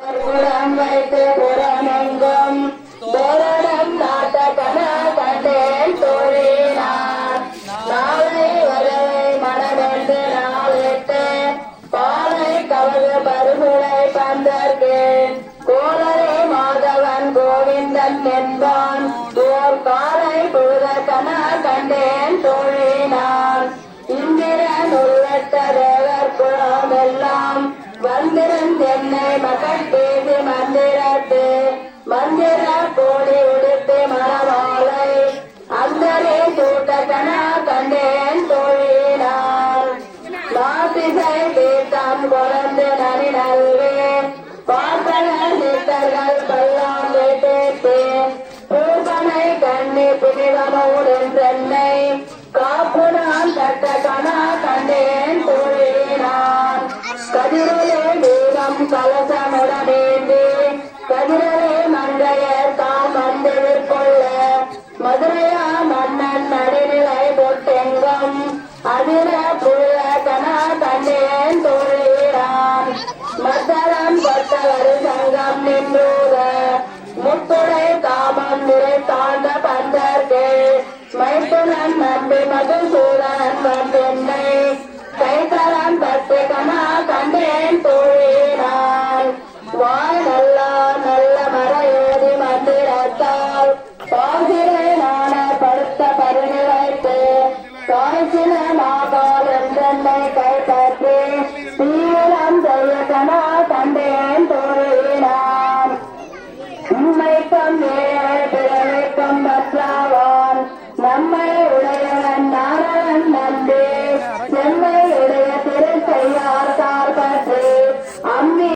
குடம் வைத்து புறமெங்கும் தோரணம் நாட்ட கன கண்டேன் தோழினார் நாளை வரவை மனமென்று நாளிட்டு பாலை கவது பருகுளை பந்தர்கேன் கோலரை மாதவன் கோவிந்தன் என்பான் ஓர் காலை புழுத கன கண்டேன் தோழினான் இந்திரன் உள்ளட்ட தேவர் குளம் எல்லாம் வந்திருந்தென்னை மகன் பேசி மந்திரத்து மந்திர கோடி உடுத்து மணமாலை அந்தரே சூட்டகன கண்டேன் தோழினார் மாசிசை தீர்த்தம் கொலந்து நனி நல்வே பார்ப்பனர் நித்தர்கள் பல்லாம் வைத்தேத்து பூபனை கண்ணி புனிதமோடென்றென்னை காப்புனான் தட்டகன கண்டேன் தோழினார் கதிரே தீபம் கலசமுடனேந்தி கதிரே மங்கையர் தாம் வந்து கொள்ள மதுரையா மன்னன் நடுநிலை பொட்டெங்கும் அதிர புள்ள கன கண்டேன் தோழினான் மத்தளம் கொட்டவர் சங்கம் நின்றூர முத்துடை காமம் நிறை தாழ்ந்த பந்தர்கள் மைத்துனன் நம்பி மதுசூதனன் வந்தென்னை கைத்தளம் பத்து கனா கண்டேன் தோழினாள் வாய் நல்லா நல்ல மறையோதி மந்திரத்தால் பாசிரை நான படுத்த பருநிலைத்து காய்ச்சின மாகால் என்றென்னை கைப்பற்றி தீவிரம் செய்ய கனா கண்டேன்